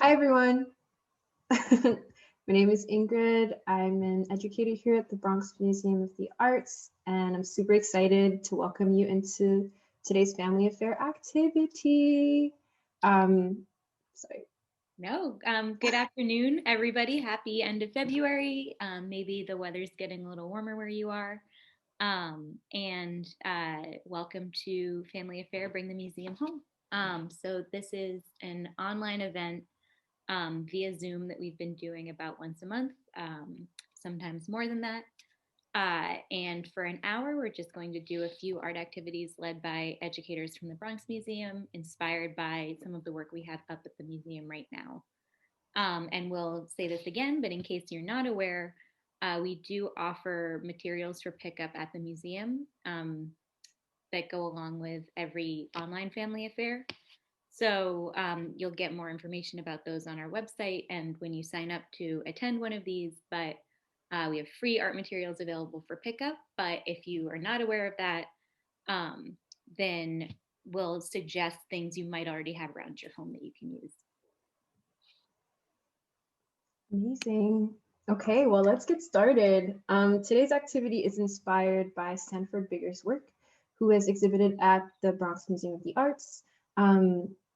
Hi, everyone. My name is Ingrid. I'm an educator here at the Bronx Museum of the Arts, and I'm super excited to welcome you into today's Family Affair activity. Sorry. No, good afternoon, everybody. Happy end of February. Maybe the weather's getting a little warmer where you are. And welcome to Family Affair, Bring the Museum Home. So this is an online event via Zoom that we've been doing about once a month, sometimes more than that. And for an hour, we're just going to do a few art activities led by educators from the Bronx Museum, inspired by some of the work we have up at the museum right now. And we'll say this again, but in case you're not aware, we do offer materials for pickup at the museum that go along with every online family affair. So you'll get more information about those on our website and when you sign up to attend one of these. But we have free art materials available for pickup. But if you are not aware of that, then we'll suggest things you might already have around your home that you can use. Amazing. Okay, well, let's get started. Today's activity is inspired by Sanford Bigger's work, who is exhibited at the Bronx Museum of the Arts.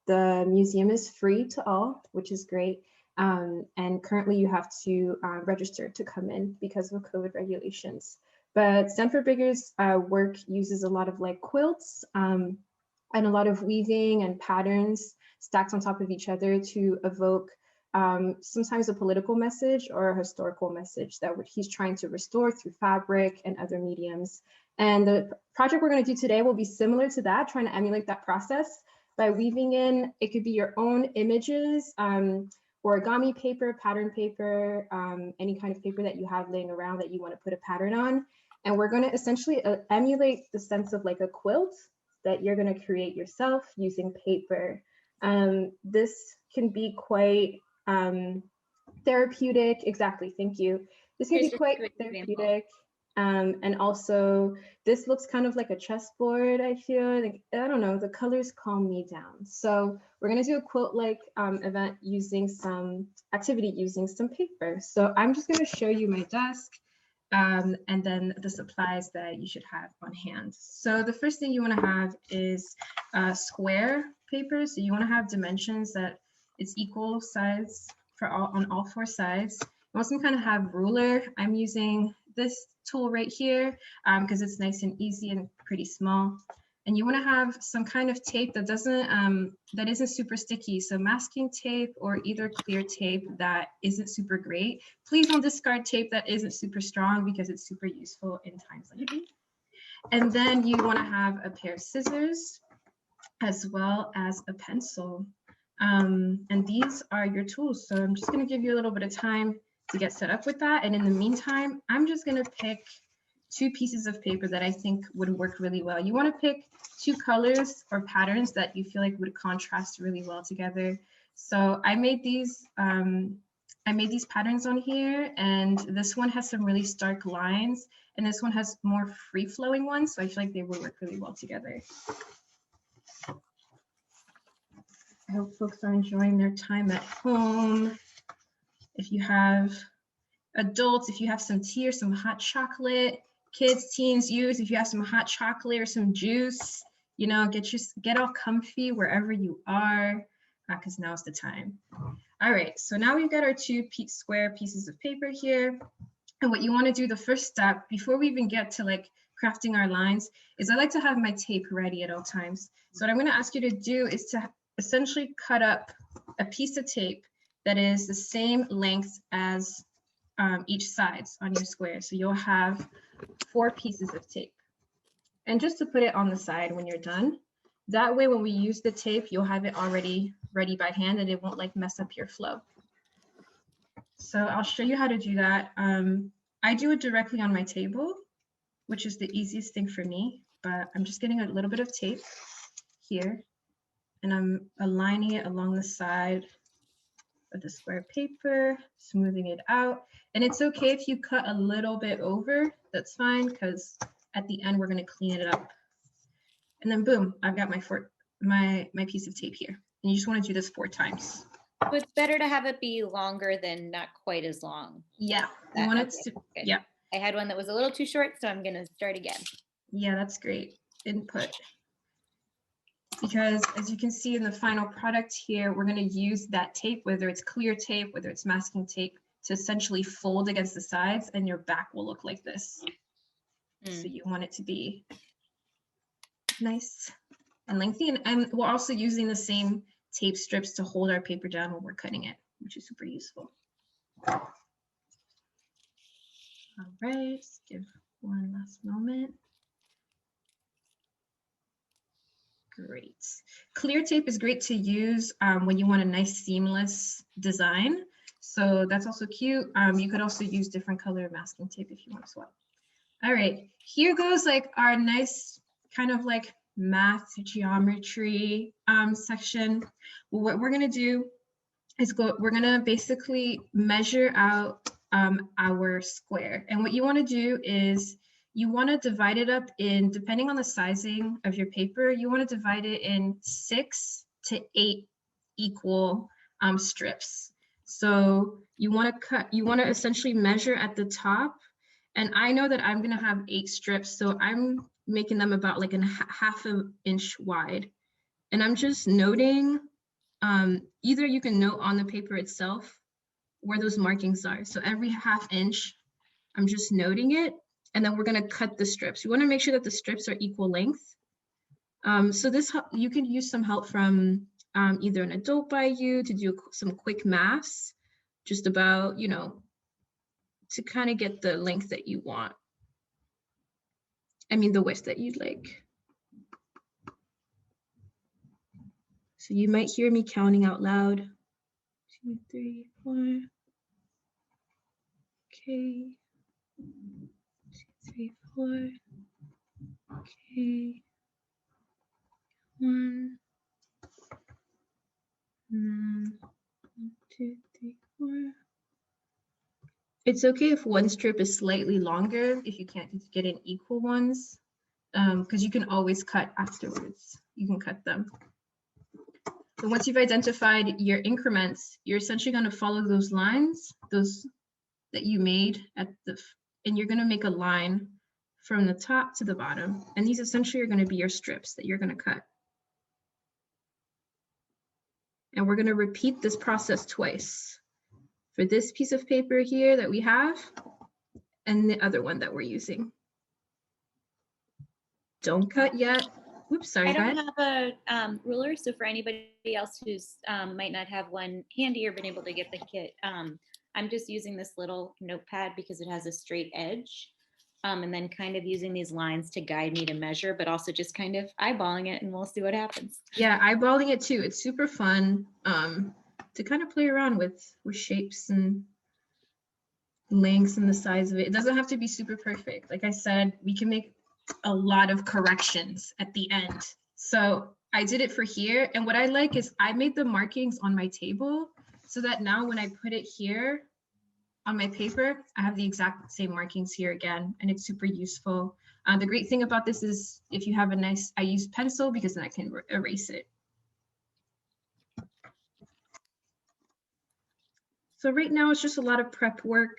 The museum is free to all, which is great. And currently you have to register to come in because of COVID regulations. But Sanford Bigger's work uses a lot of like quilts and a lot of weaving and patterns stacked on top of each other to evoke sometimes a political message or a historical message that he's trying to restore through fabric and other mediums. And the project we're going to do today will be similar to that, trying to emulate that process by weaving in, it could be your own images, origami paper, pattern paper, any kind of paper that you have laying around that you want to put a pattern on. And we're going to essentially emulate the sense of like a quilt that you're going to create yourself using paper. This can be quite therapeutic. Exactly. Thank you. This can Here's be just quite a quick example. therapeutic. And also, this looks kind of like a chessboard, I feel. Like, I don't know, the colors calm me down. So we're going to do a quilt-like event using some activity using some paper. So I'm just going to show you my desk and then the supplies that you should have on hand. So the first thing you want to have is square paper. So you want to have dimensions that it's equal size for on all four sides. You also kind of have ruler. I'm using this tool right here because it's nice and easy and pretty small. And you want to have some kind of tape that that isn't super sticky. So masking tape or either clear tape that isn't super great. Please don't discard tape that isn't super strong because it's super useful in times like these. And then you want to have a pair of scissors as well as a pencil. And these are your tools. So I'm just going to give you a little bit of time to get set up with that. And in the meantime, I'm just going to pick two pieces of paper that I think would work really well. You want to pick two colors or patterns that you feel like would contrast really well together. So I made these patterns on here, and this one has some really stark lines, and this one has more free-flowing ones. So I feel like they would work really well together. I hope folks are enjoying their time at home. If you have adults, if you have some tea or some hot chocolate, kids, teens, youth, if you have some hot chocolate or some juice, you know, get all comfy wherever you are, because now's the time. All right, so now we've got our two square pieces of paper here. And what you want to do, the first step, before we even get to like crafting our lines, is I like to have my tape ready at all times. So what I'm going to ask you to do is to essentially cut up a piece of tape that is the same length as each sides on your square. So you'll have 4 pieces of tape. And just to put it on the side when you're done, that way when we use the tape, you'll have it already ready by hand and it won't like mess up your flow. So I'll show you how to do that. I do it directly on my table, which is the easiest thing for me, but I'm just getting a little bit of tape here and I'm aligning it along the side of the square paper, smoothing it out. And it's okay if you cut a little bit over, that's fine, because at the end, we're gonna clean it up. And then boom, I've got my piece of tape here. And you just wanna do this 4 times. So it's better to have it be longer than not quite as long. Yeah, you want it to, Good. yeah. I had one that was a little too short, so I'm gonna start again. Yeah, that's great input. Because as you can see in the final product here, we're going to use that tape, whether it's clear tape, whether it's masking tape, to essentially fold against the sides, and your back will look like this. So you want it to be nice and lengthy. And we're also using the same tape strips to hold our paper down when we're cutting it, which is super useful. All right, just give one last moment. Great. Clear tape is great to use when you want a nice seamless design. So that's also cute. You could also use different color masking tape if you want as well. All right, here goes like our nice kind of like math geometry section. Well, what we're gonna do is we're gonna basically measure out our square. And what you wanna do is you wanna divide it up in, depending on the sizing of your paper, you wanna divide it in 6 to 8 equal strips. So you wanna essentially measure at the top. And I know that I'm gonna have 8 strips, so I'm making them about like a half an inch wide. And I'm just noting, either you can note on the paper itself where those markings are. So every half inch, I'm just noting it, and then we're gonna cut the strips. You wanna make sure that the strips are equal length. So this, you can use some help from either an adult by you to do some quick maths, just about, you know, to kind of get the length that you want. I mean, the width that you'd like. So you might hear me counting out loud. 2, 3, 4. Okay. 2, 3, 4. Okay. 1. And then 1, 2, 3, 4. It's okay if one strip is slightly longer if you can't get in equal ones, because you can always cut afterwards. You can cut them. So once you've identified your increments, you're essentially going to follow those lines, those that you made at the, and you're going to make a line from the top to the bottom. And these essentially are going to be your strips that you're going to cut. And we're going to repeat this process twice for this piece of paper here that we have and the other one that we're using. Don't cut yet. Oops, sorry. I don't have a ruler, so for anybody else who's might not have one handy or been able to get the kit, I'm just using this little notepad because it has a straight edge, and then kind of using these lines to guide me to measure, but also just kind of eyeballing it, and we'll see what happens. Yeah, eyeballing it too. It's super fun to kind of play around with shapes and lengths and the size of it. It doesn't have to be super perfect. Like I said, we can make a lot of corrections at the end. So I did it for here. And what I like is I made the markings on my table so that now when I put it here on my paper, I have the exact same markings here again, and it's super useful. The great thing about this is if you have a nice, I use pencil because then I can erase it. So right now it's just a lot of prep work.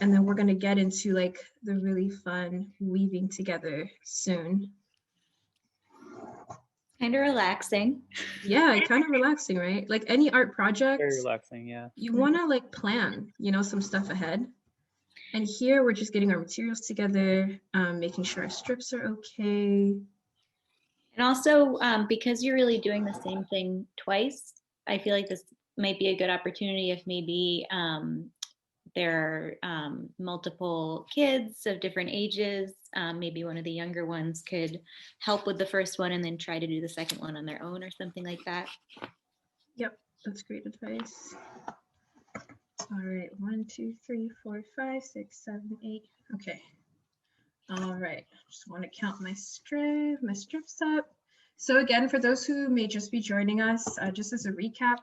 And then we're going to get into like the really fun weaving together soon. Kind of relaxing. Yeah, kind of relaxing, right? Like any art project. Very relaxing, yeah. You want to like plan, you know, some stuff ahead. And here we're just getting our materials together, making sure our strips are okay. And also, because you're really doing the same thing twice, I feel like this might be a good opportunity if maybe there are multiple kids of different ages. Maybe one of the younger ones could help with the first one and then try to do the second one on their own or something like that. Yep, that's great advice. All right, 1, 2, 3, 4, 5, 6, 7, 8. Okay. All right, just want to count my strips up. So again, for those who may just be joining us, just as a recap,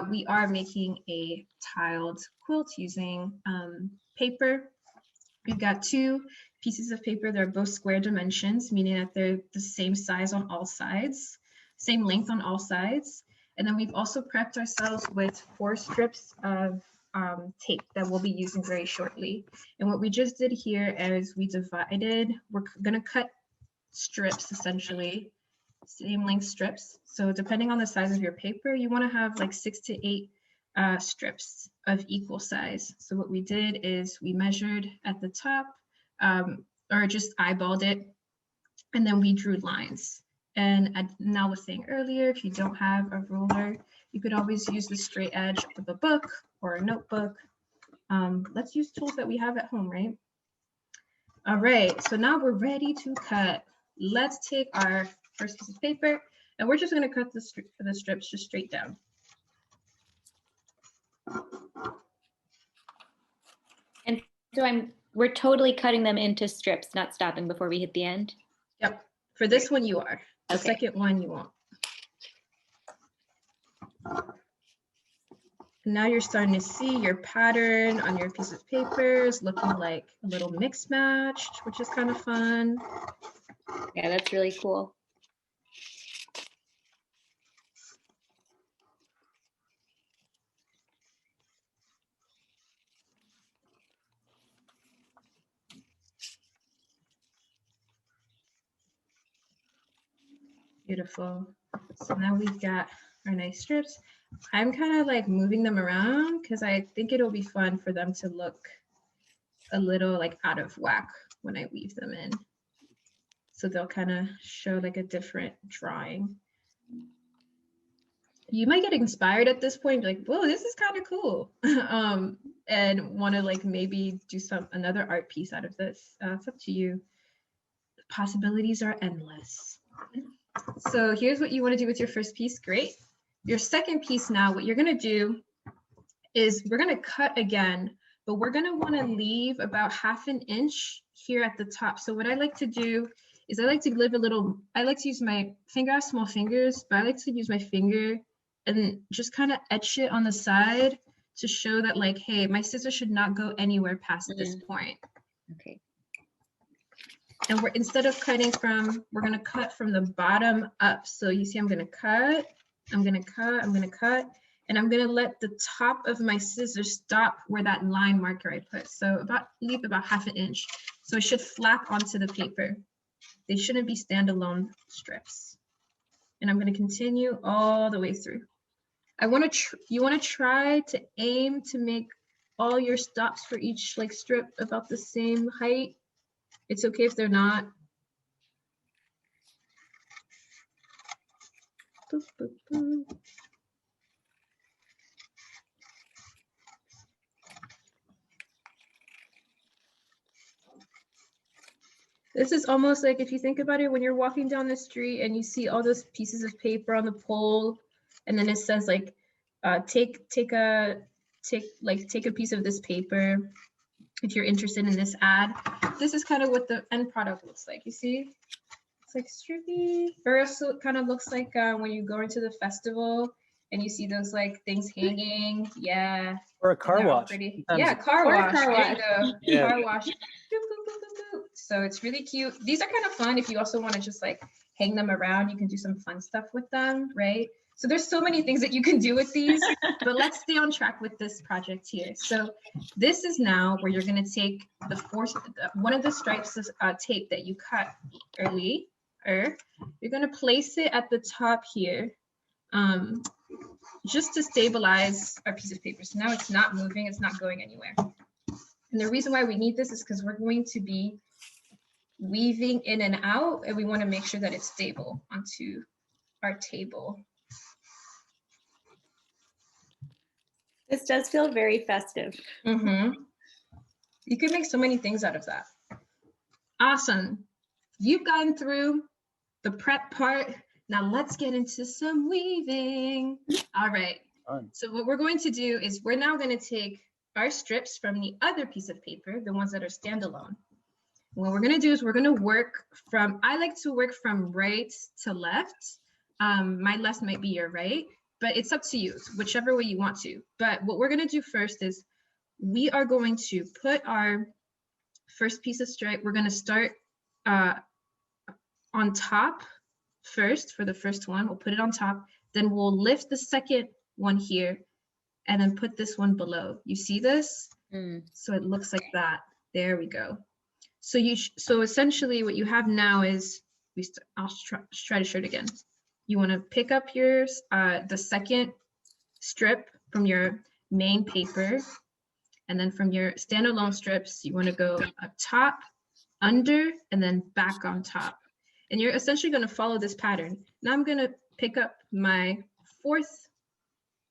we are making a tiled quilt using paper. We've got 2 pieces of paper. They're both square dimensions, meaning that they're the same size on all sides. same length on all sides. And then we've also prepped ourselves with 4 strips of tape that we'll be using very shortly. And what we just did here is we're gonna cut strips essentially, same length strips. So depending on the size of your paper, you wanna have like 6 to 8 strips of equal size. So what we did is we measured at the top, or just eyeballed it, and then we drew lines. And I was saying earlier, if you don't have a ruler, you could always use the straight edge of a book or a notebook. Let's use tools that we have at home, right? All right, so now we're ready to cut. Let's take our first piece of paper, and we're just gonna cut the strips just straight down. And so we're totally cutting them into strips, not stopping before we hit the end? Yep, for this one you are. The Okay. second one you won't. Now you're starting to see your pattern on your piece of paper is looking like a little mix matched, which is kind of fun. Yeah, that's really cool. Beautiful. So now we've got our nice strips. I'm kind of like moving them around because I think it'll be fun for them to look a little like out of whack when I weave them in. So they'll kind of show like a different drawing. You might get inspired at this point, like, whoa, this is kind of cool. And want to like maybe do another art piece out of this. It's up to you. The possibilities are endless. So here's what you want to do with your first piece. Great. Your second piece now, what you're going to do is we're going to cut again, but we're going to want to leave about 1/2 inch here at the top. So what I like to do is I like to use my finger. I have small fingers, but I like to use my finger and just kind of etch it on the side to show that like, hey, my scissors should not go anywhere past this point. Okay. And instead of cutting we're gonna cut from the bottom up. So you see I'm gonna cut, I'm gonna cut, I'm gonna cut, and I'm gonna let the top of my scissors stop where that line marker I put. So leave about 1/2 inch. So it should flap onto the paper. They shouldn't be standalone strips. And I'm gonna continue all the way through. You wanna try to aim to make all your stops for each like strip about the same height. It's okay if they're not. Boop, boop, boop. This is almost like if you think about it, when you're walking down the street and you see all those pieces of paper on the pole, and then it says like, take a piece of this paper if you're interested in this ad. This is kind of what the end product looks like. You see, it's like strippy. Or also it kind of looks like when you go into the festival and you see those like things hanging. Yeah. Or a car wash. Yeah, car wash. There you go. Yeah. Car wash. So it's really cute. These are kind of fun if you also want to just like hang them around. You can do some fun stuff with them, right? So there's so many things that you can do with these, but let's stay on track with this project here. So this is now where you're going to take one of the stripes of tape that you cut earlier. You're going to place it at the top here, just to stabilize our piece of paper. So now it's not moving, it's not going anywhere. And the reason why we need this is because we're going to be weaving in and out, and we want to make sure that it's stable onto our table. This does feel very festive. Mm-hmm. You can make so many things out of that. Awesome. You've gotten through the prep part. Now let's get into some weaving. All right. Fun. So what we're going to do is we're now going to take our strips from the other piece of paper, the ones that are standalone. What we're going to do is we're going to work from, I like to work from right to left. My left might be your right, but it's up to you, whichever way you want to. But what we're going to do first is we are going to put our first piece of stripe. We're going to start on top first for the first one. We'll put it on top. Then we'll lift the second one here and then put this one below. You see this? So it looks like that. There we go. So so essentially what you have now is, I'll try to show it again. You want to pick up your the second strip from your main paper, and then from your standalone strips, you want to go up top, under, and then back on top. And you're essentially going to follow this pattern. Now I'm going to pick up my fourth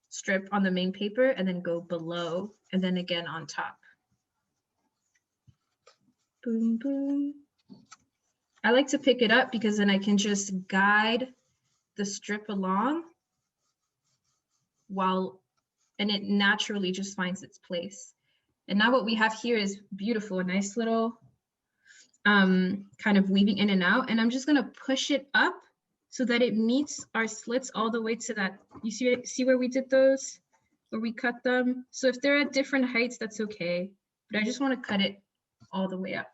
strip on the main paper and then go below and then again on top. Boom, boom. I like to pick it up because then I can just guide the strip along and it naturally just finds its place. And now what we have here is beautiful, a nice little kind of weaving in and out. And I'm just gonna push it up so that it meets our slits all the way to that. You see where we did those, where we cut them? So if they're at different heights, that's okay. But I just wanna cut it all the way up.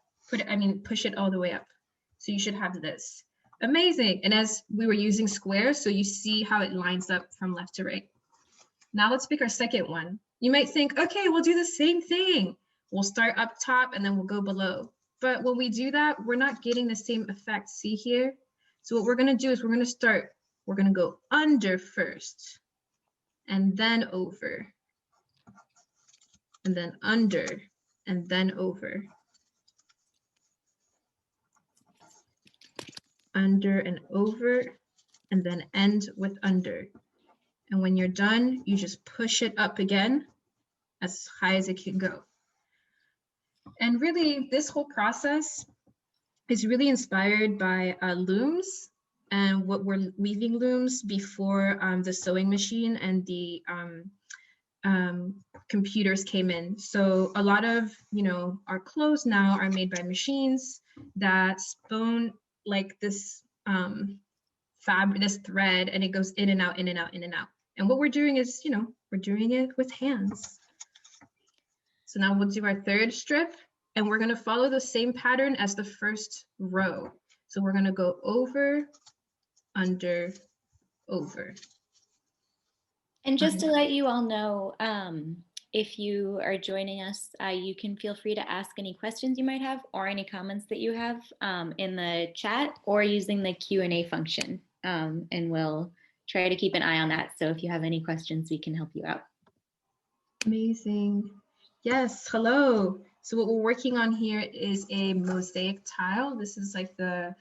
Push it all the way up. So you should have this. Amazing. And as we were using squares, so you see how it lines up from left to right. Now let's pick our second one. You might think, okay, we'll do the same thing. We'll start up top and then we'll go below. But when we do that, we're not getting the same effect. See here? So what we're gonna do is we're gonna go under first and then over and then under and then over. Under and over, and then end with under. And when you're done, you just push it up again as high as it can go. And really, this whole process is really inspired by looms and what were weaving looms before the sewing machine and the computers came in. So a lot of, our clothes now are made by machines that spun like this fabric, this thread, and it goes in and out, in and out, in and out. And what we're doing is, we're doing it with hands. So now we'll do our third strip, and we're gonna follow the same pattern as the first row. So we're gonna go over, under, over. And just to let you all know, if you are joining us, you can feel free to ask any questions you might have or any comments that you have in the chat or using the Q&A function. And we'll try to keep an eye on that. So if you have any questions, we can help you out. Amazing. Yes, hello. So what we're working on here is a mosaic tile. This is like this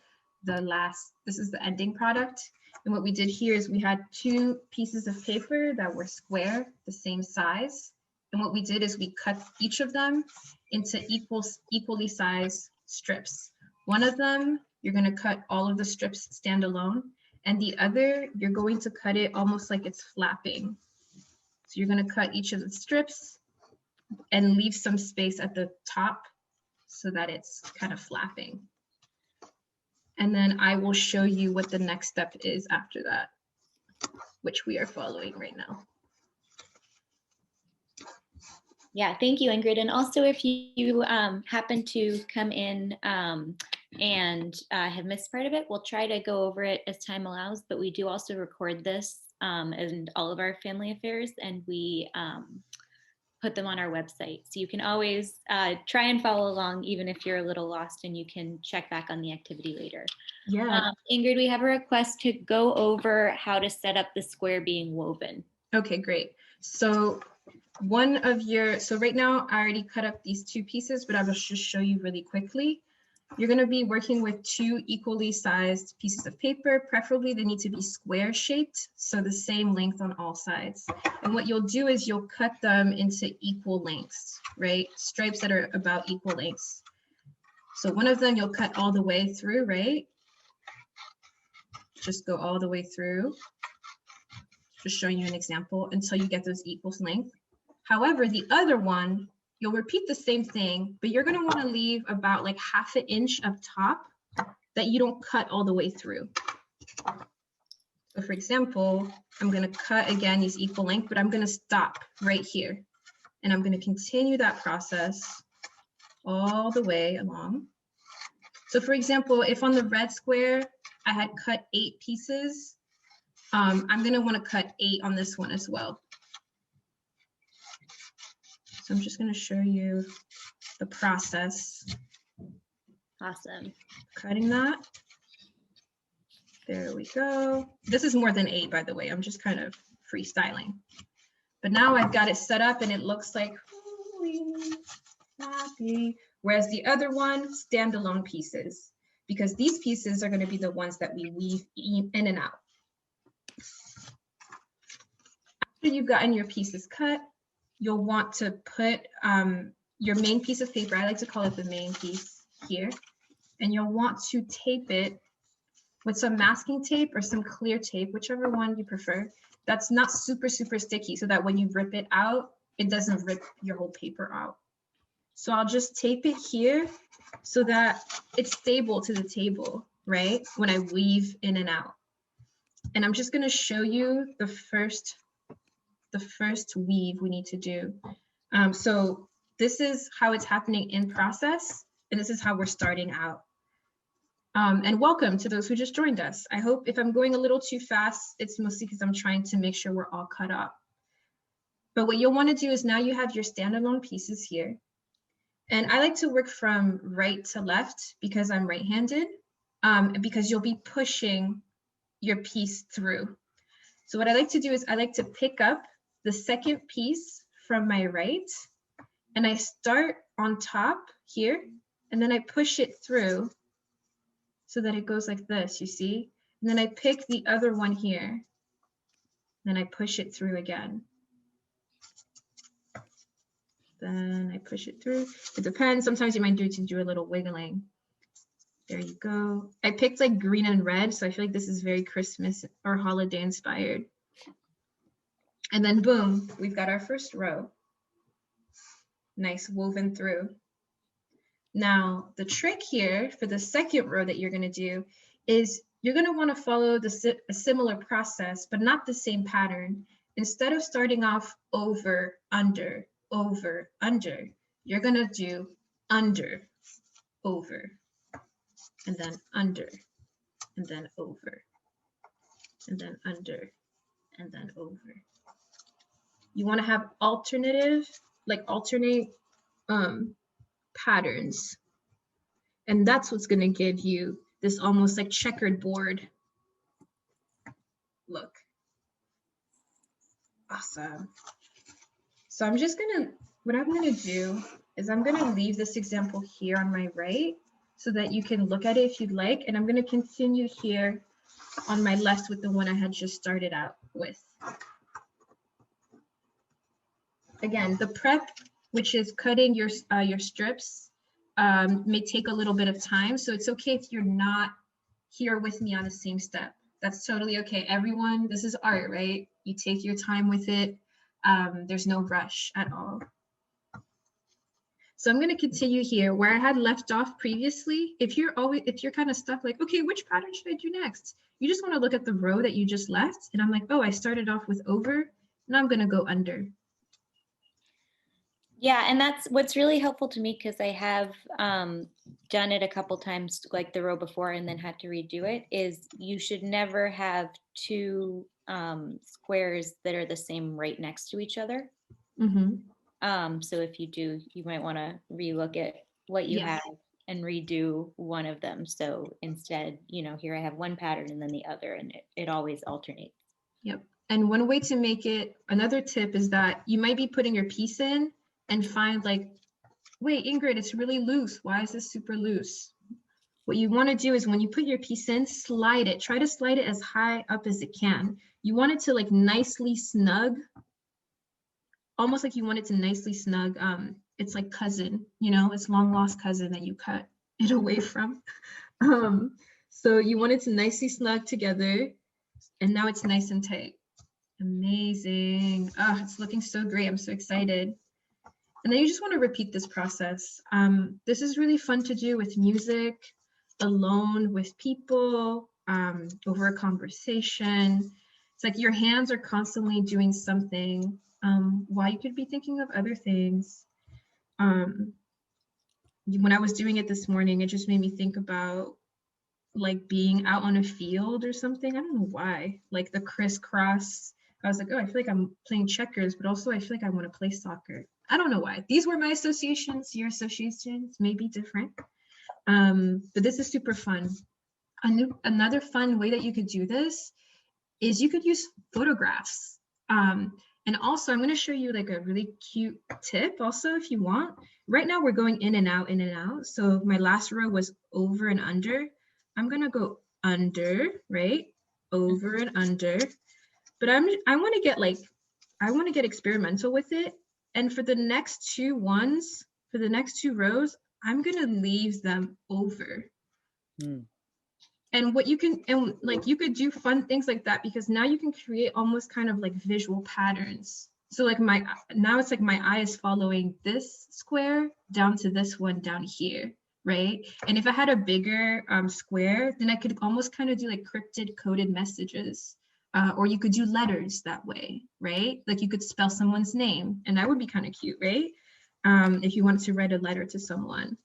is the ending product. And what we did here is we had two pieces of paper that were square, the same size. And what we did is we cut each of them into equally sized strips. One of them, you're going to cut all of the strips standalone, and the other, you're going to cut it almost like it's flapping. So you're going to cut each of the strips and leave some space at the top so that it's kind of flapping. And then I will show you what the next step is after that, which we are following right now. Yeah, thank you, Ingrid. And also, if you happen to come in and have missed part of it, we'll try to go over it as time allows, but we do also record this and all of our family affairs, and we put them on our website. So you can always try and follow along, even if you're a little lost, and you can check back on the activity later. Yeah. Ingrid, we have a request to go over how to set up the square being woven. Okay, great. So so right now I already cut up these two pieces, but I will just show you really quickly. You're going to be working with two equally sized pieces of paper. Preferably they need to be square shaped, so the same length on all sides. And what you'll do is you'll cut them into equal lengths, right? Stripes that are about equal lengths. So one of them you'll cut all the way through, right? Just go all the way through. Just showing you an example until you get those equal length. However, the other one, you'll repeat the same thing, but you're going to want to leave about like ½ inch up top that you don't cut all the way through. So for example, I'm going to cut again, use equal length, but I'm going to stop right here. And I'm going to continue that process all the way along. So for example, if on the red square, I had cut 8 pieces. I'm gonna wanna cut 8 on this one as well. So I'm just gonna show you the process. Awesome. Cutting that. There we go. This is more than 8, by the way. I'm just kind of freestyling. But now I've got it set up and it looks like happy. Whereas the other one, standalone pieces, because these pieces are going to be the ones that we weave in and out. After you've gotten your pieces cut, you'll want to put your main piece of paper, I like to call it the main piece here, and you'll want to tape it with some masking tape or some clear tape, whichever one you prefer. That's not super, super sticky so that when you rip it out, it doesn't rip your whole paper out. So I'll just tape it here so that it's stable to the table, right? When I weave in and out. And I'm just gonna show you the first weave we need to do. So this is how it's happening in process, and this is how we're starting out. And welcome to those who just joined us. I hope if I'm going a little too fast, it's mostly because I'm trying to make sure we're all caught up. But what you'll want to do is now you have your standalone pieces here. And I like to work from right to left because I'm right-handed, because you'll be pushing your piece through. So what I like to do is I like to pick up the second piece from my right, and I start on top here, and then I push it through so that it goes like this, you see? And then I pick the other one here, then I push it through again. Then I push it through. It depends. Sometimes you might do a little wiggling. There you go. I picked like green and red, so I feel like this is very Christmas or holiday inspired. And then boom, we've got our first row. Nice woven through. Now, the trick here for the second row that you're going to do is you're going to want to follow a similar process, but not the same pattern. Instead of starting off over, under, you're going to do under, over, and then under, and then over, and then under, and then over. You want to have alternate patterns. And that's what's going to give you this almost like checkered board look. Awesome. So what I'm going to do is I'm going to leave this example here on my right so that you can look at it if you'd like. And I'm going to continue here on my left with the one I had just started out with. Again, the prep, which is cutting your strips, may take a little bit of time. So it's okay if you're not here with me on the same step. That's totally okay. Everyone, this is art, right? You take your time with it. There's no rush at all. So I'm going to continue here where I had left off previously. If you're kind of stuck like, okay, which pattern should I do next? You just want to look at the row that you just left. And I'm like, oh, I started off with over. Now I'm going to go under. Yeah, and that's what's really helpful to me because I have done it a couple times, like the row before, and then had to redo it, is you should never have two squares that are the same right next to each other. Mm-hmm. So if you do, you might want to relook at what you have and redo one of them. So instead, here I have one pattern and then the other, and it always alternates. Yep. And one way to make it, another tip is that you might be putting your piece in and find like, wait, Ingrid, it's really loose. Why is this super loose? What you want to do is when you put your piece in, slide it. Try to slide it as high up as it can. You want it to like nicely snug, almost like you want it to nicely snug. It's like cousin, it's long lost cousin that you cut it away from. So you want it to nicely snug together, and now it's nice and tight. Amazing. Oh, it's looking so great. I'm so excited. And then you just want to repeat this process. This is really fun to do with music, alone with people, over a conversation. It's like your hands are constantly doing something while you could be thinking of other things. When I was doing it this morning, it just made me think about like being out on a field or something. I don't know why. Like the crisscross. I was like, oh, I feel like I'm playing checkers, but also I feel like I want to play soccer. I don't know why. These were my associations. Your associations may be different. But this is super fun. Another fun way that you could do this is you could use photographs. And also I'm going to show you like a really cute tip also if you want. Right now we're going in and out, in and out. So my last row was over and under. I'm going to go under, right? Over and under. But I want to get experimental with it. And for the next two rows, I'm going to leave them over. And what you can, and like you could do fun things like that because now you can create almost kind of like visual patterns. So like now it's like my eye is following this square down to this one down here, right? And if I had a bigger square, then I could almost kind of do like cryptid coded messages. Or you could do letters that way, right? Like you could spell someone's name and that would be kind of cute, right? If you wanted to write a letter to someone.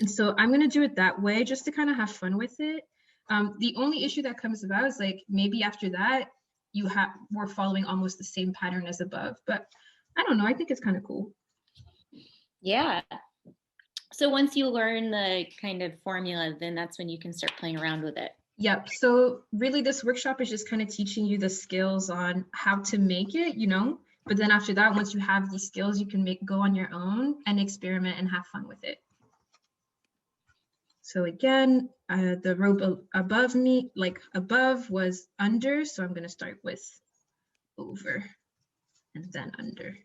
And so I'm going to do it that way just to kind of have fun with it. The only issue that comes about is like maybe after that we're following almost the same pattern as above, but I don't know. I think it's kind of cool. Yeah. So once you learn the kind of formula, then that's when you can start playing around with it. Yep. So really this workshop is just kind of teaching you the skills on how to make it, you know, but then after that, once you have these skills, you can go on your own and experiment and have fun with it. So again, the row above me, like above was under. So I'm going to start with over and then under.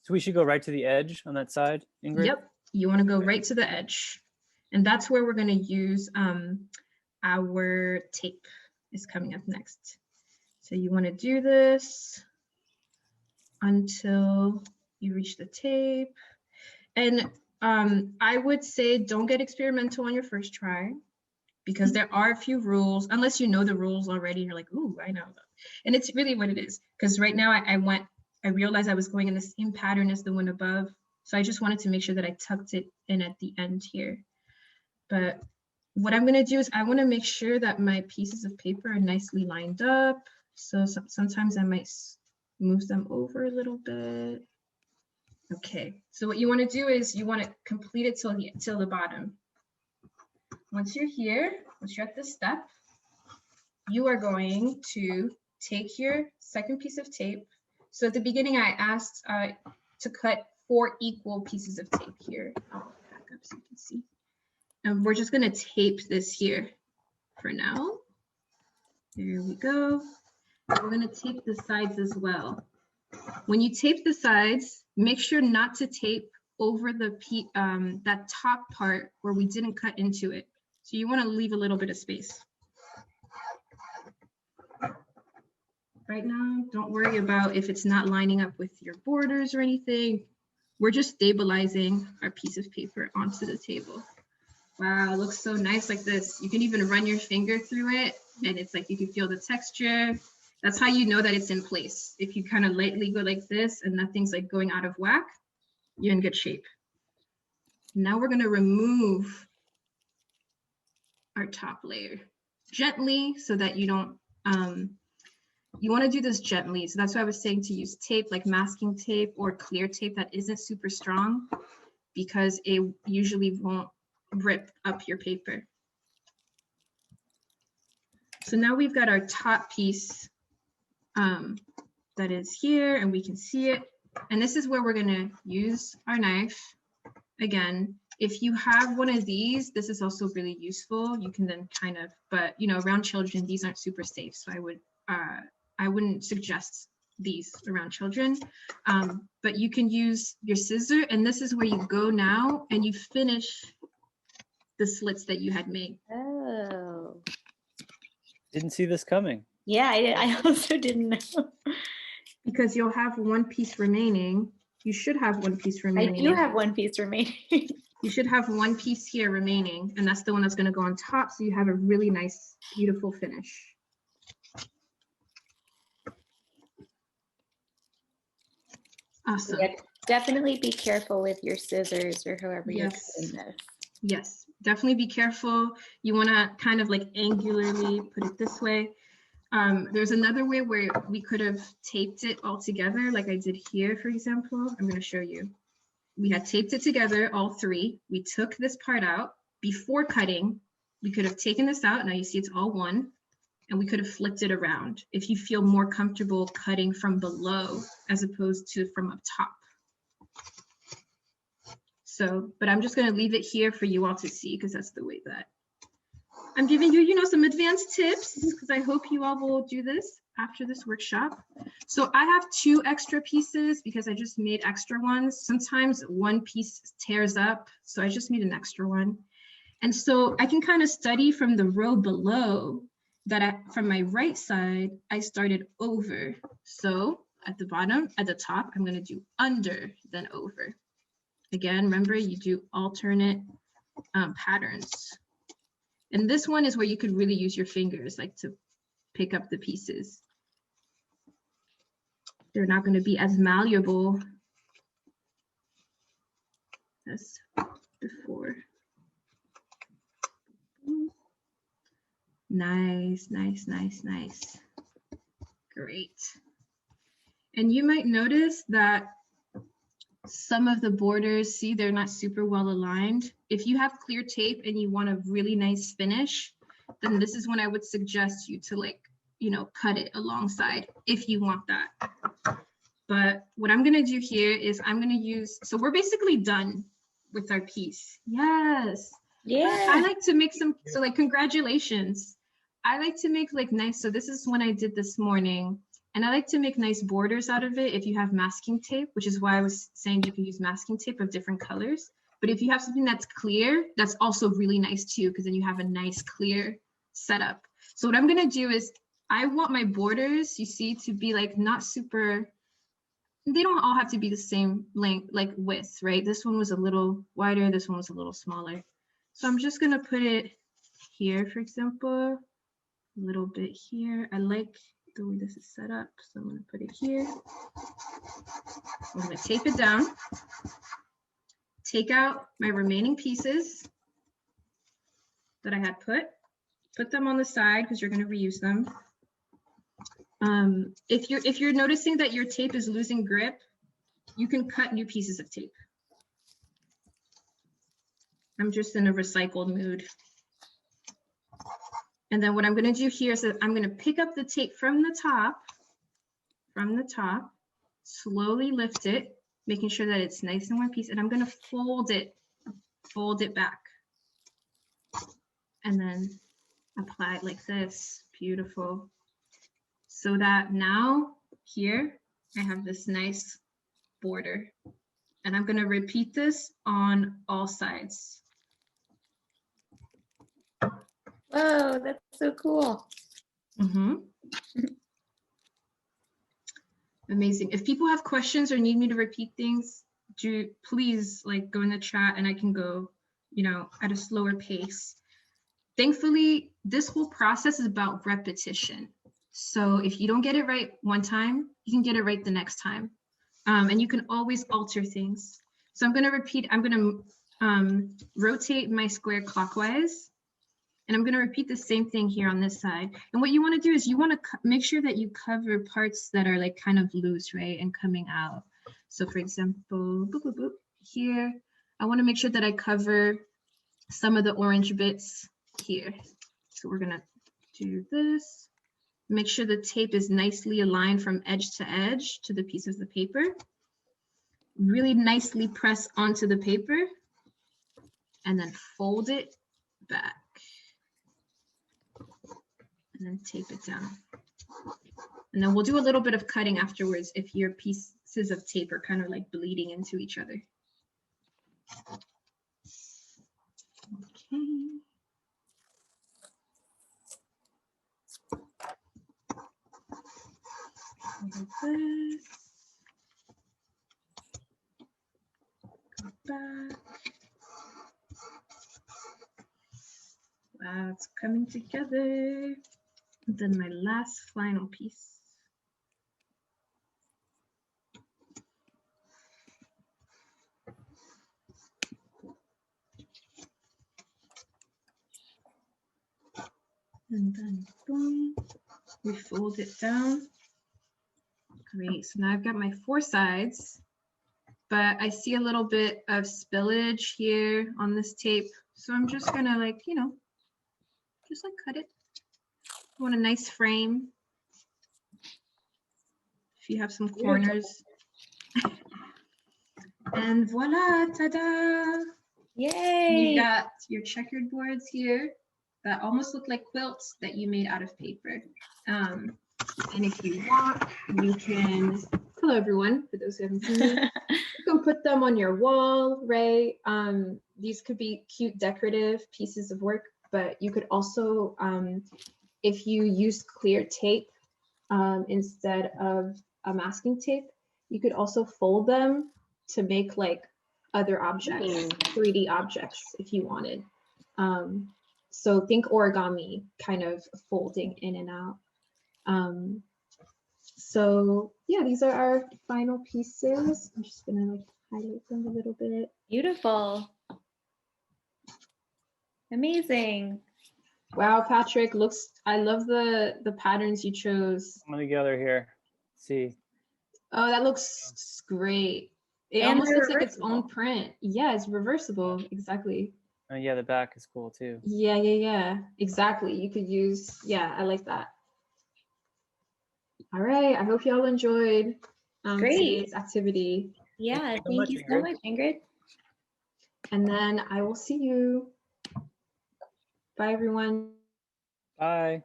So we should go right to the edge on that side, Ingrid? Yep. You want to go right to the edge. And that's where we're going to use our tape is coming up next. So you want to do this until you reach the tape. And I would say don't get experimental on your first try because there are a few rules, unless you know the rules already. You're like, ooh, I know that. And it's really what it is. Because right now I realized I was going in the same pattern as the one above. So I just wanted to make sure that I tucked it in at the end here. But what I'm going to do is I want to make sure that my pieces of paper are nicely lined up. So sometimes I might move them over a little bit. Okay, so what you want to do is you want to complete it till the bottom. Once you're here, once you're at this step, you are going to take your second piece of tape. So at the beginning, I asked to cut 4 equal pieces of tape here. I'll back up so you can see. And we're just going to tape this here for now. There we go. We're going to tape the sides as well. When you tape the sides, make sure not to tape over that top part where we didn't cut into it. So you want to leave a little bit of space. Right now, don't worry about if it's not lining up with your borders or anything. We're just stabilizing our piece of paper onto the table. Wow, it looks so nice like this. You can even run your finger through it and it's like you can feel the texture. That's how you know that it's in place. If you kind of lightly go like this and nothing's like going out of whack, you're in good shape. Now we're going to remove our top layer gently so that you don't, you want to do this gently. So that's why I was saying to use tape like masking tape or clear tape that isn't super strong because it usually won't rip up your paper. So now we've got our top piece that is here and we can see it. And this is where we're going to use our knife. Again, if you have one of these, this is also really useful. You can then kind of, but you know, around children, these aren't super safe. So I wouldn't suggest these around children. But you can use your scissor and this is where you go now and you finish the slits that you had made. Oh. Didn't see this coming. Yeah, I also didn't know. Because you'll have one piece remaining. You should have one piece remaining. I do have one piece remaining. You should have one piece here remaining, and that's the one that's going to go on top, so you have a really nice, beautiful finish. Awesome. Yeah, definitely be careful with your scissors or however you're doing this. Yes, definitely be careful. You want to kind of like angularly put it this way. There's another way where we could have taped it all together, like I did here, for example. I'm going to show you. We had taped it together, all three. We took this part out. Before cutting, we could have taken this out. Now you see it's all one. And we could have flipped it around if you feel more comfortable cutting from below as opposed to from up top. So, but I'm just going to leave it here for you all to see because that's the way that I'm giving you, you know, some advanced tips because I hope you all will do this after this workshop. So I have 2 extra pieces because I just made extra ones. Sometimes one piece tears up, so I just made an extra one. And so I can kind of study from the row below that from my right side, I started over. So at the bottom, at the top, I'm going to do under, then over. Again, remember you do alternate patterns. And this one is where you could really use your fingers, like to pick up the pieces. They're not going to be as malleable as before. Nice, nice, nice, nice. Great. And you might notice that some of the borders, see, they're not super well aligned. If you have clear tape and you want a really nice finish, then this is when I would suggest you to, like, you know, cut it alongside if you want that. But what I'm gonna do here is I'm gonna use, so we're basically done with our piece. Yes. Yeah. I like to make some, so like, congratulations. I like to make like nice, so this is when I did this morning. And I like to make nice borders out of it if you have masking tape, which is why I was saying you can use masking tape of different colors. But if you have something that's clear, that's also really nice too, because then you have a nice clear setup. So what I'm gonna do is I want my borders, you see, to be like not super, they don't all have to be the same length, like width, right? This one was a little wider, this one was a little smaller. So I'm just gonna put it here, for example, a little bit here. I like the way this is set up, so I'm gonna put it here. I'm gonna tape it down, take out my remaining pieces that I had put them on the side because you're gonna reuse them. If you're noticing that your tape is losing grip, you can cut new pieces of tape. I'm just in a recycled mood. And then what I'm gonna do here is that I'm gonna pick up the tape from the top, slowly lift it, making sure that it's nice in one piece, and I'm gonna fold it back. And then apply it like this, beautiful. So that now here, I have this nice border. And I'm gonna repeat this on all sides. Whoa, that's so cool. Amazing. If people have questions or need me to repeat things, please like go in the chat and I can go, you know, at a slower pace. Thankfully, this whole process is about repetition. So if you don't get it right one time, you can get it right the next time. And you can always alter things. So I'm gonna repeat, I'm gonna rotate my square clockwise. And I'm gonna repeat the same thing here on this side. And what you wanna do is you wanna make sure that you cover parts that are like kind of loose, right? And coming out. So for example, boop, boop, boop, here, I wanna make sure that I cover some of the orange bits here. So we're gonna do this. Make sure the tape is nicely aligned from edge to the piece of the paper. Really nicely press onto the paper and then fold it back. And then tape it down. And then we'll do a little bit of cutting afterwards if your pieces of tape are kind of like bleeding into each other. Okay. Like this. Go back. Wow, it's coming together. And then my last final piece. And then boom, we fold it down. Great, so now I've got my 4 sides, but I see a little bit of spillage here on this tape. So I'm just gonna like, you know, just like cut it. I want a nice frame. If you have some corners. And voila, ta-da! Yay! You got your checkered boards here that almost look like quilts that you made out of paper. And if you want, you can, hello everyone, for those who haven't seen me, you can put them on your wall, right? These could be cute decorative pieces of work, but you could also, if you use clear tape instead of a masking tape, you could also fold them to make like other objects, 3D objects if you wanted. So think origami, kind of folding in and out. So yeah, these are our final pieces. I'm just gonna like highlight them a little bit. Beautiful. Amazing. Wow, Patrick, I love the patterns you chose. Come together here. See. Oh, that looks great. It And almost they're looks like its own reversible. print. Yeah, it's reversible. Exactly. Yeah, the back is cool too. Yeah. Exactly. You could use, yeah, I like that. All right. I hope y'all enjoyed Great. today's activity. Yeah, thank you so much, Ingrid. And then I will see you. Bye, everyone. Bye.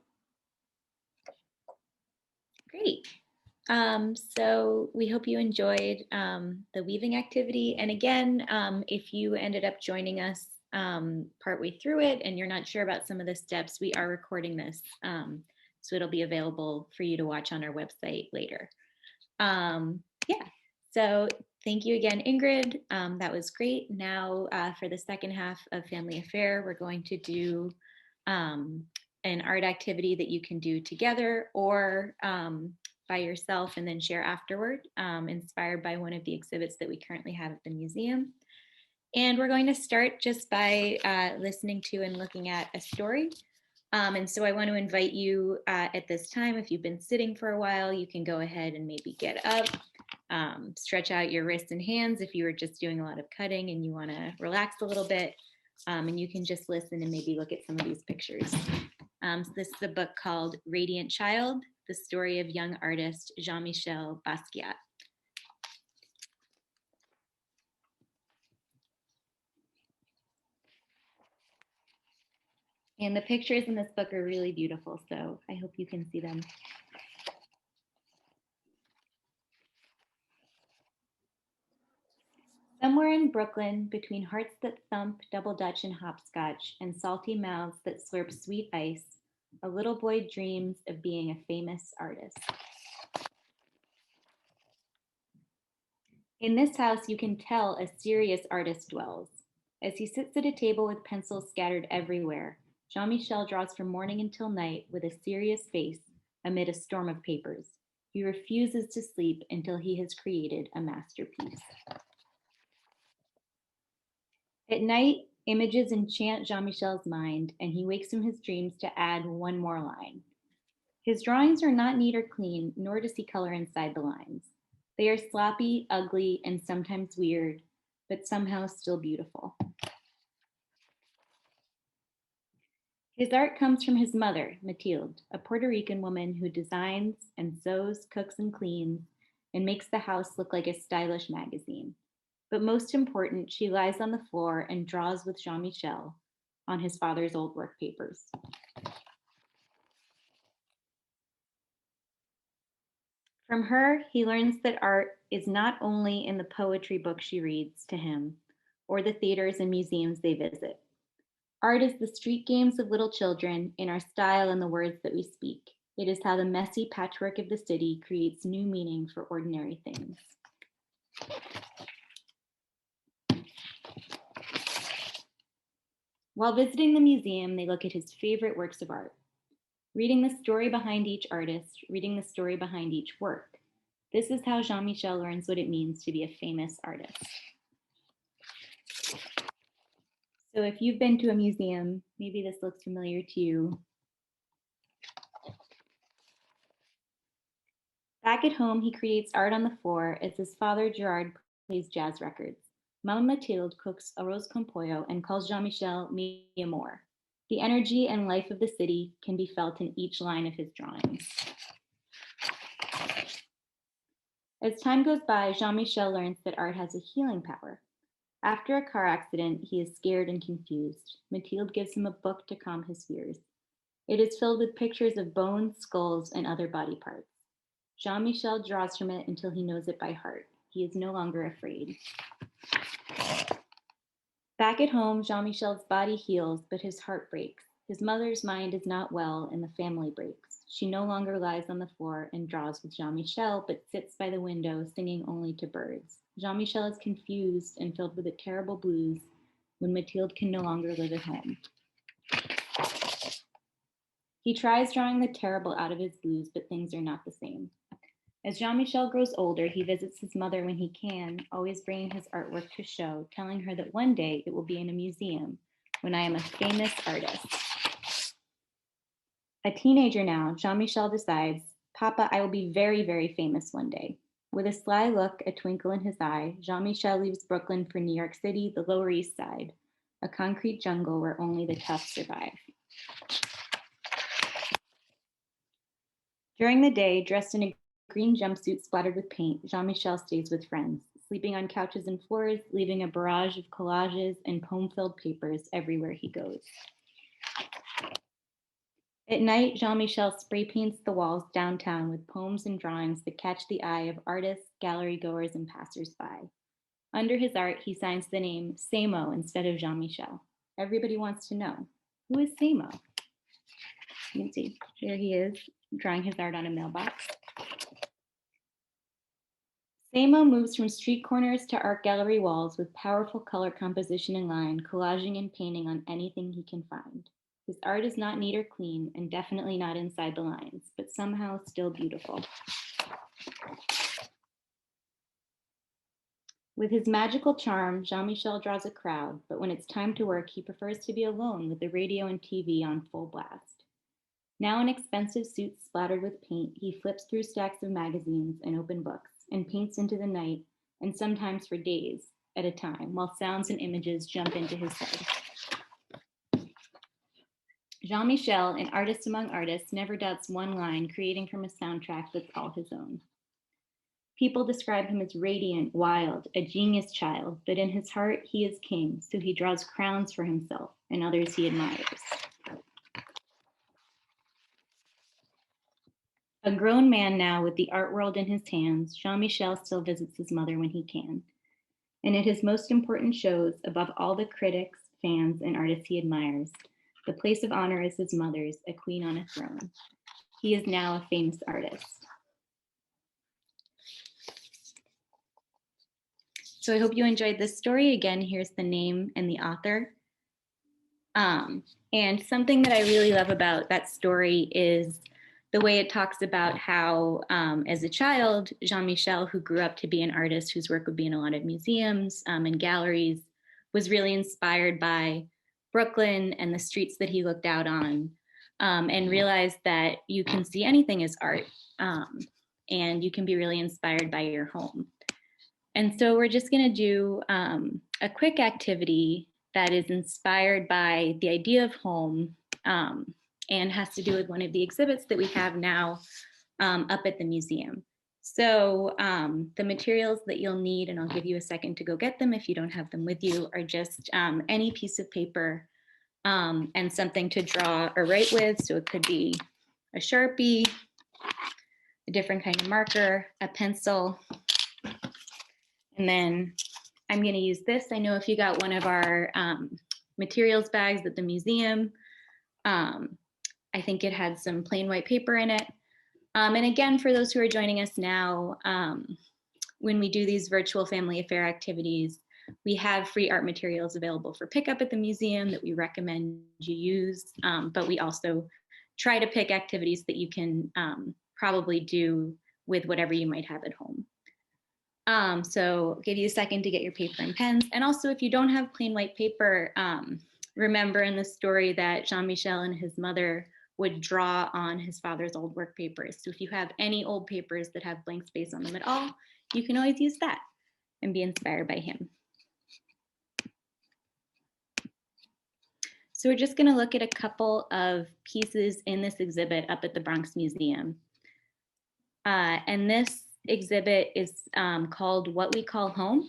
Great. So we hope you enjoyed the weaving activity. And again, if you ended up joining us partway through it and you're not sure about some of the steps, we are recording this. So it'll be available for you to watch on our website later. Yeah, so thank you again, Ingrid. That was great. Now for the second half of Family Affair, we're going to do an art activity that you can do together or by yourself and then share afterward, inspired by one of the exhibits that we currently have at the museum. And we're going to start just by listening to and looking at a story. And so I want to invite you at this time, if you've been sitting for a while, you can go ahead and maybe get up, stretch out your wrists and hands if you were just doing a lot of cutting and you want to relax a little bit. And you can just listen and maybe look at some of these pictures. So this is a book called Radiant Child, the story of young artist Jean-Michel Basquiat. And the pictures in this book are really beautiful, so I hope you can see them. Somewhere in Brooklyn, between hearts that thump, double dutch and hopscotch, and salty mouths that slurp sweet ice, a little boy dreams of being a famous artist. In this house, you can tell a serious artist dwells. As he sits at a table with pencils scattered everywhere, Jean-Michel draws from morning until night with a serious face amid a storm of papers. He refuses to sleep until he has created a masterpiece. At night, images enchant Jean-Michel's mind, and he wakes from his dreams to add one more line. His drawings are not neat or clean, nor does he color inside the lines. They are sloppy, ugly, and sometimes weird, but somehow still beautiful. His art comes from his mother, Mathilde, a Puerto Rican woman who designs and sews, cooks and cleans, and makes the house look like a stylish magazine. But most important, she lies on the floor and draws with Jean-Michel on his father's old work papers. From her, he learns that art is not only in the poetry book she reads to him or the theaters and museums they visit. Art is the street games of little children in our style and the words that we speak. It is how the messy patchwork of the city creates new meaning for ordinary things. While visiting the museum, they look at his favorite works of art, reading the story behind each artist, reading the story behind each work. This is how Jean-Michel learns what it means to be a famous artist. So if you've been to a museum, maybe this looks familiar to you. Back at home, he creates art on the floor as his father, Gerard, plays jazz records. Mama Mathilde cooks arroz con pollo and calls Jean-Michel mi amor. The energy and life of the city can be felt in each line of his drawings. As time goes by, Jean-Michel learns that art has a healing power. After a car accident, he is scared and confused. Mathilde gives him a book to calm his fears. It is filled with pictures of bones, skulls, and other body parts. Jean-Michel draws from it until he knows it by heart. He is no longer afraid. Back at home, Jean-Michel's body heals, but his heart breaks. His mother's mind is not well, and the family breaks. She no longer lies on the floor and draws with Jean-Michel, but sits by the window, singing only to birds. Jean-Michel is confused and filled with a terrible blues when Mathilde can no longer live at home. He tries drawing the terrible out of his blues, but things are not the same. As Jean-Michel grows older, he visits his mother when he can, always bringing his artwork to show, telling her that one day it will be in a museum when I am a famous artist. A teenager now, Jean-Michel decides, Papa, I will be very, very famous one day. With a sly look, a twinkle in his eye, Jean-Michel leaves Brooklyn for New York City, the Lower East Side, a concrete jungle where only the tough survive. During the day, dressed in a green jumpsuit splattered with paint, Jean-Michel stays with friends, sleeping on couches and floors, leaving a barrage of collages and poem-filled papers everywhere he goes. At night, Jean-Michel spray paints the walls downtown with poems and drawings that catch the eye of artists, gallery goers, and passersby. Under his art, he signs the name Samo instead of Jean-Michel. Everybody wants to know, who is Samo? You can see, here he is, drawing his art on a mailbox. Samo moves from street corners to art gallery walls with powerful color composition and line, collaging and painting on anything he can find. His art is not neat or clean, and definitely not inside the lines, but somehow still beautiful. With his magical charm, Jean-Michel draws a crowd, but when it's time to work, he prefers to be alone with the radio and TV on full blast. Now in expensive suits splattered with paint, he flips through stacks of magazines and open books and paints into the night, and sometimes for days at a time, while sounds and images jump into his head. Jean-Michel, an artist among artists, never doubts one line, creating from a soundtrack that's all his own. People describe him as radiant, wild, a genius child, but in his heart, he is king, so he draws crowns for himself and others he admires. A grown man now with the art world in his hands, Jean-Michel still visits his mother when he can. And at his most important shows, above all the critics, fans, and artists he admires, the place of honor is his mother's, a queen on a throne. He is now a famous artist. So I hope you enjoyed this story. Again, here's the name and the author. And something that I really love about that story is the way it talks about how, as a child, Jean-Michel, who grew up to be an artist whose work would be in a lot of museums and galleries, was really inspired by Brooklyn and the streets that he looked out on, and realized that you can see anything as art, and you can be really inspired by your home. And so we're just going to do a quick activity that is inspired by the idea of home, and has to do with one of the exhibits that we have now up at the museum. So the materials that you'll need, and I'll give you a second to go get them if you don't have them with you, are just any piece of paper and something to draw or write with. So it could be a Sharpie, a different kind of marker, a pencil, and then I'm going to use this. I know if you got one of our materials bags at the museum, I think it had some plain white paper in it. And again, for those who are joining us now, when we do these virtual family affair activities, we have free art materials available for pickup at the museum that we recommend you use, but we also try to pick activities that you can probably do with whatever you might have at home. So I'll give you a second to get your paper and pens. And also, if you don't have plain white paper, remember in the story that Jean-Michel and his mother would draw on his father's old work papers. So if you have any old papers that have blank space on them at all, you can always use that and be inspired by him. So we're just going to look at a couple of pieces in this exhibit up at the Bronx Museum. And this exhibit is called What We Call Home.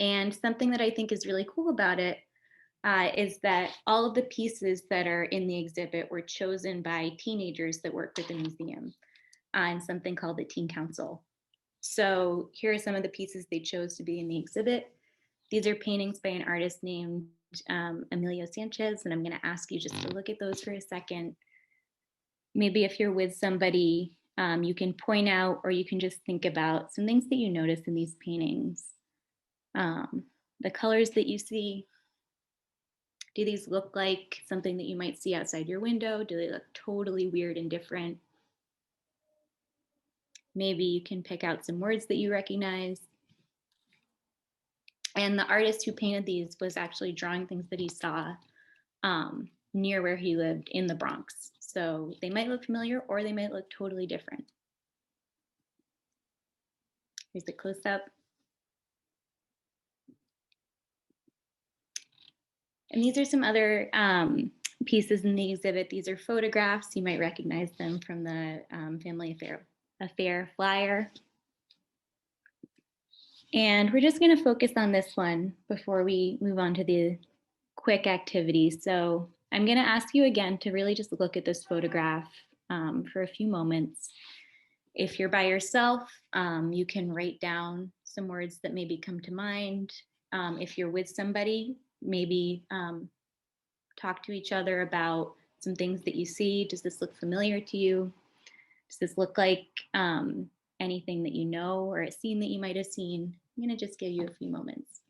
And something that I think is really cool about it is that all of the pieces that are in the exhibit were chosen by teenagers that work with the museum and something called the Teen Council. So here are some of the pieces they chose to be in the exhibit. These are paintings by an artist named Emilio Sanchez, and I'm going to ask you just to look at those for a second. Maybe if you're with somebody, you can point out, or you can just think about some things that you notice in these paintings. The colors that you see, do these look like something that you might see outside your window? Do they look totally weird and different? Maybe you can pick out some words that you recognize. And the artist who painted these was actually drawing things that he saw near where he lived in the Bronx. So they might look familiar or they might look totally different. Here's the close-up. And these are some other pieces in the exhibit. These are photographs. You might recognize them from the Family Affair flyer. And we're just going to focus on this one before we move on to the quick activities. So I'm going to ask you again to really just look at this photograph for a few moments. If you're by yourself, you can write down some words that maybe come to mind. If you're with somebody, maybe talk to each other about some things that you see. Does this look familiar to you? Does this look like anything that you know or a scene that you might have seen? I'm going to just give you a few moments.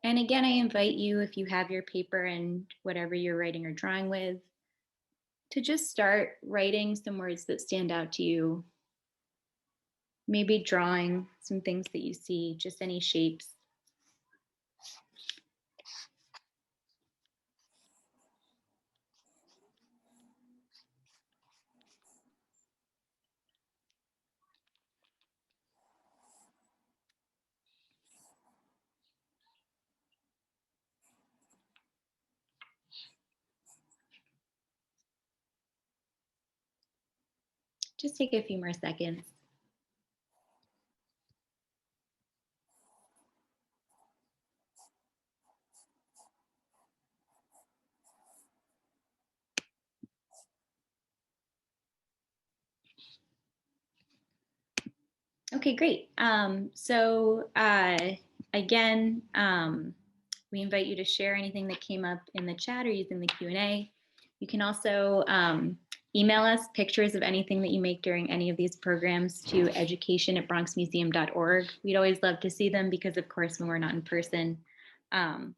And again, I invite you, if you have your paper and whatever you're writing or drawing with, to just start writing some words that stand out to you. Maybe drawing some things that you see, just any shapes. Just take a few more seconds. Okay, great. Again, we invite you to share anything that came up in the chat or using the Q&A. You can also email us pictures of anything that you make during any of these programs to education@bronxmuseum.org. We'd always love to see them because, of course, when we're not in person,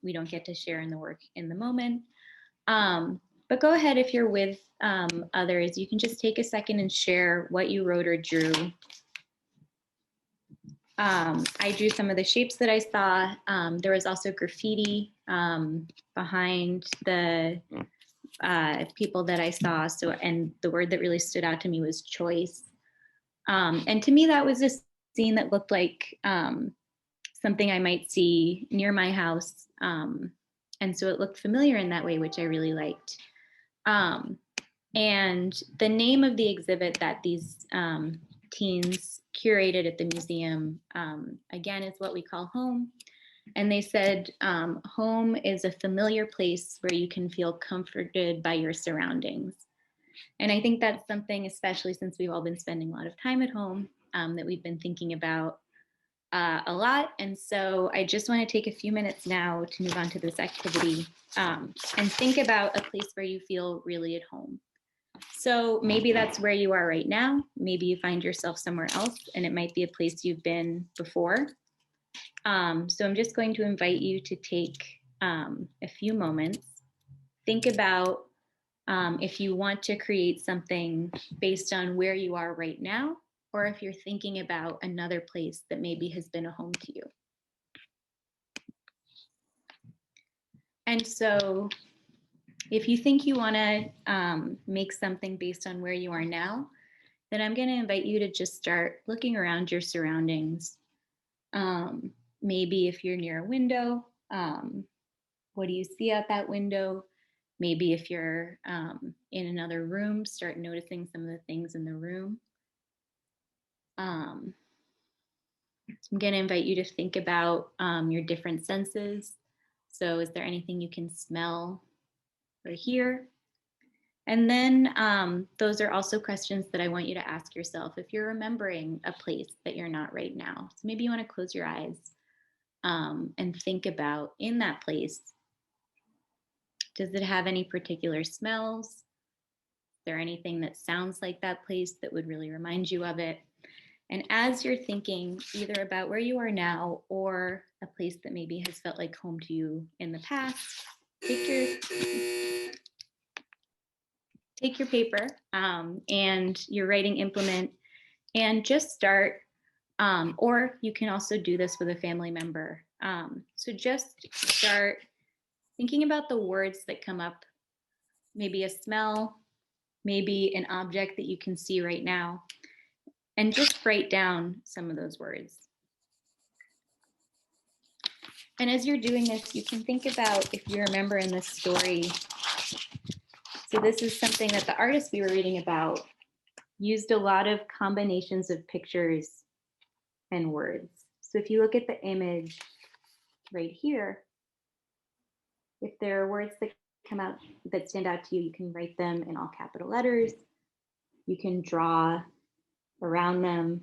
we don't get to share in the work in the moment. But go ahead, if you're with others, you can just take a second and share what you wrote or drew. I drew some of the shapes that I saw. There was also graffiti behind the people that I saw. So, and the word that really stood out to me was choice. And to me, that was a scene that looked like something I might see near my house. And so it looked familiar in that way, which I really liked. And the name of the exhibit that these teens curated at the museum, again, is What We Call Home. And they said, home is a familiar place where you can feel comforted by your surroundings. And I think that's something, especially since we've all been spending a lot of time at home, that we've been thinking about a lot. And so I just want to take a few minutes now to move on to this activity and think about a place where you feel really at home. So maybe that's where you are right now. Maybe you find yourself somewhere else, and it might be a place you've been before. So I'm just going to invite you to take a few moments, think about if you want to create something based on where you are right now, or if you're thinking about another place that maybe has been a home to you. And so if you think you want to make something based on where you are now, then I'm going to invite you to just start looking around your surroundings. Maybe if you're near a window, what do you see out that window? Maybe if you're in another room, start noticing some of the things in the room. So I'm going to invite you to think about your different senses. So is there anything you can smell or hear? And then those are also questions that I want you to ask yourself if you're remembering a place that you're not right now. So maybe you want to close your eyes and think about in that place, does it have any particular smells? Is there anything that sounds like that place that would really remind you of it? And as you're thinking either about where you are now or a place that maybe has felt like home to you in the past, take your paper and your writing implement and just start, or you can also do this with a family member. So just start thinking about the words that come up, maybe a smell, maybe an object that you can see right now, and just write down some of those words. And as you're doing this, you can think about if you remember in this story. So this is something that the artist we were reading about used a lot of combinations of pictures and words. So if you look at the image right here, if there are words that come out that stand out to you, you can write them in all capital letters. You can draw around them.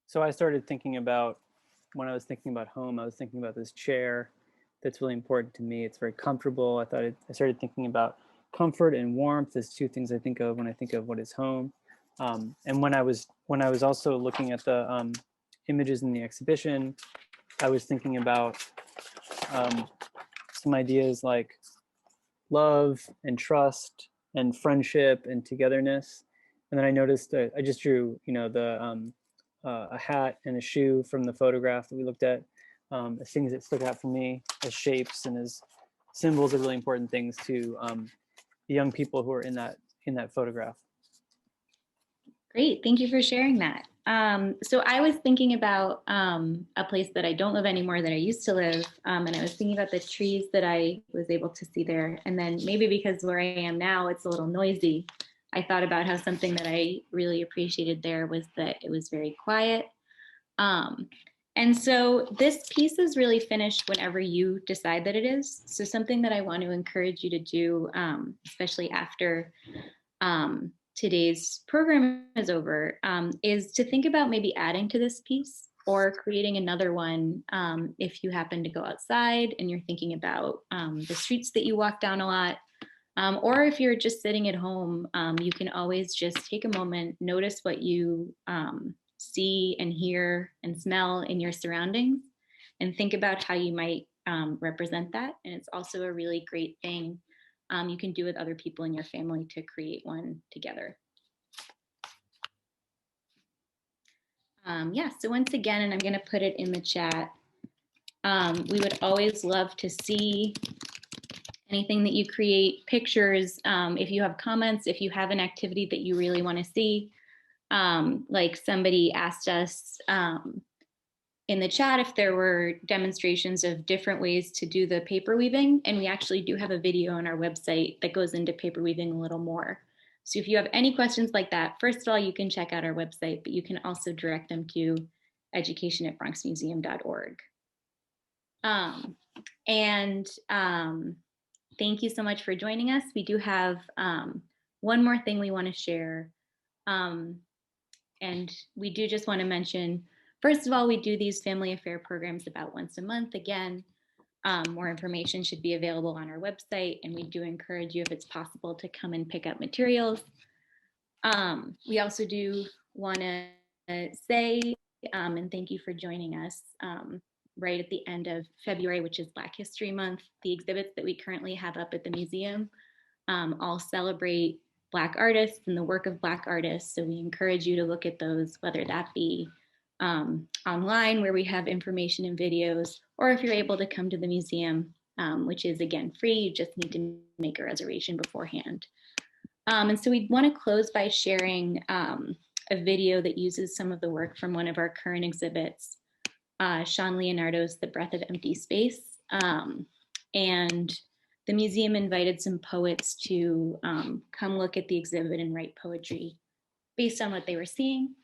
So I started thinking about, when I was thinking about home, I was thinking about this chair that's really important to me. It's very comfortable. I started thinking about comfort and warmth as two things I think of when I think of what is home. And when I was also looking at the images in the exhibition, I was thinking about some ideas like love and trust and friendship and togetherness. And then I noticed that I just drew, a hat and a shoe from the photograph that we looked at, as things that stuck out for me as shapes and as symbols are really important things to the young people who are in that photograph. Great, thank you for sharing that. So I was thinking about a place that I don't live anymore that I used to live, and I was thinking about the trees that I was able to see there. And then maybe because where I am now, it's a little noisy, I thought about how something that I really appreciated there was that it was very quiet. And so this piece is really finished whenever you decide that it is. So something that I want to encourage you to do, especially after today's program is over, is to think about maybe adding to this piece or creating another one if you happen to go outside and you're thinking about the streets that you walk down a lot. Or if you're just sitting at home, you can always just take a moment, notice what you see and hear and smell in your surroundings, and think about how you might represent that. And it's also a really great thing you can do with other people in your family to create one together. Yeah, so once again, and I'm going to put it in the chat, we would always love to see anything that you create, pictures, if you have comments, if you have an activity that you really want to see. Like somebody asked us in the chat if there were demonstrations of different ways to do the paper weaving, and we actually do have a video on our website that goes into paper weaving a little more. So if you have any questions like that, first of all, you can check out our website, but you can also direct them to education@bronxmuseum.org. Thank you so much for joining us. We do have one more thing we want to share. And we do just want to mention, First of all, we do these family affair programs about once a month. Again, more information should be available on our website, and we do encourage you, if it's possible, to come and pick up materials. We also do want to say, and thank you for joining us, right at the end of February, which is Black History Month. The exhibits that we currently have up at the museum all celebrate Black artists and the work of Black artists. So we encourage you to look at those, whether that be online, where we have information and videos, or if you're able to come to the museum, which is, again, free. You just need to make a reservation beforehand. And so we want to close by sharing a video that uses some of the work from one of our current exhibits, Sean Leonardo's The Breath of Empty Space. And the museum invited some poets to come look at the exhibit and write poetry based on what they were seeing.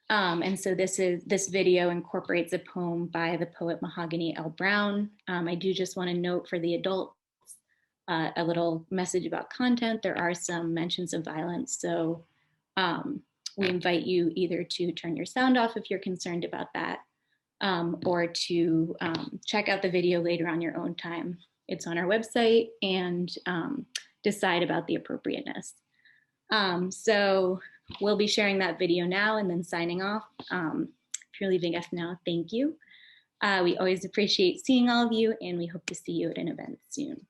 And so this video incorporates a poem by the poet Mahogany L. Brown. I do just want to note for the adults a little message about content. There are some mentions of violence, so we invite you either to turn your sound off if you're concerned about that, or to check out the video later on your own time. It's on our website, and decide about the appropriateness. So we'll be sharing that video now and then signing off. If you're leaving us now, thank you. We always appreciate seeing all of you, and we hope to see you at an event soon.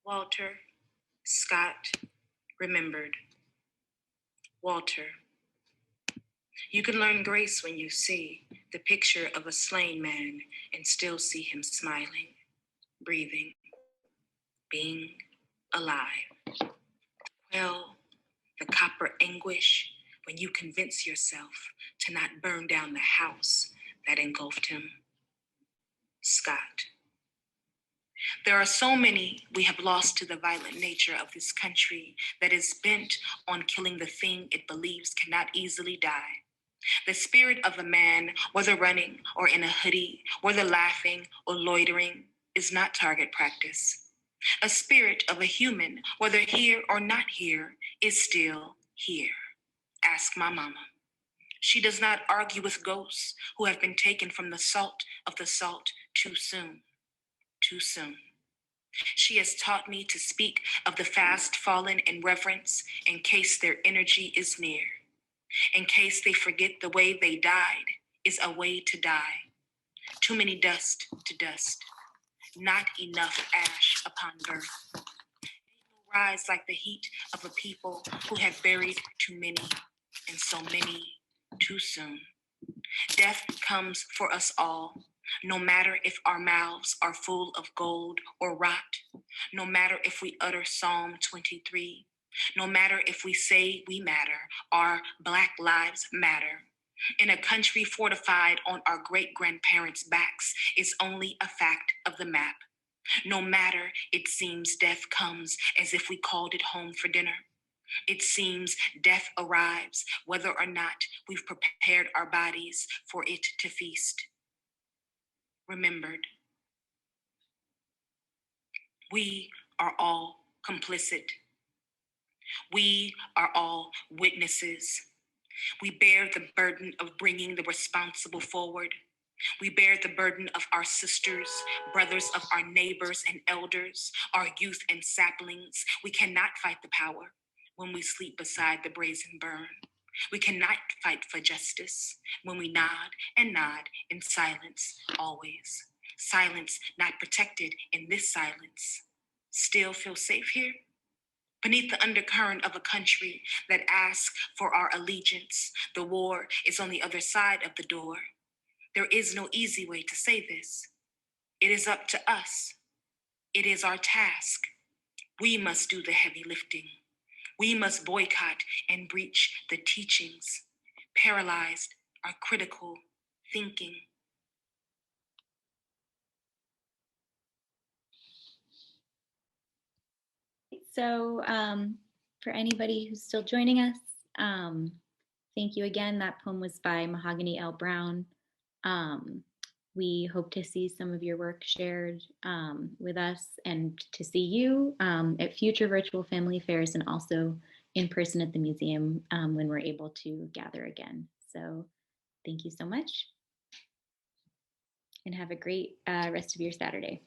Walter Scott remembered. Walter. You can learn grace when you see the picture of a slain man and still see him smiling, breathing, being alive. Well, the copper anguish when you convince yourself to not burn down the house that engulfed him. Scott. There are so many we have lost to the violent nature of this country that is bent on killing the thing it believes cannot easily die. The spirit of a man, whether running or in a hoodie, whether laughing or loitering, is not target practice. A spirit of a human, whether here or not here, is still here. Ask my mama. She does not argue with ghosts who have been taken from the salt of the salt too soon. Too soon. She has taught me to speak of the fast fallen in reverence in case their energy is near. In case they forget the way they died is a way to die. Too many dust to dust. Not enough ash upon birth. They will rise like the heat of a people who have buried too many, and so many too soon. Death comes for us all, no matter if our mouths are full of gold or rot, no matter if we utter Psalm 23, no matter if we say we matter, our Black lives matter. In a country fortified on our great-grandparents' backs is only a fact of the map. No matter, it seems death comes as if we called it home for dinner. It seems death arrives whether or not we've prepared our bodies for it to feast. Remembered. We are all complicit. We are all witnesses. We bear the burden of bringing the responsible forward. We bear the burden of our sisters, brothers, of our neighbors and elders, our youth and saplings. We cannot fight the power when we sleep beside the brazen burn. We cannot fight for justice when we nod and nod in silence always. Silence not protected in this silence. Still feel safe here? Beneath the undercurrent of a country that asks for our allegiance, the war is on the other side of the door. There is no easy way to say this. It is up to us. It is our task. We must do the heavy lifting. We must boycott and breach the teachings, paralyzed our critical thinking. So for anybody who's still joining us, thank you again. That poem was by Mahogany L. Brown. We hope to see some of your work shared with us and to see you at future virtual family fairs and also in person at the museum when we're able to gather again. So thank you so much and have a great rest of your Saturday.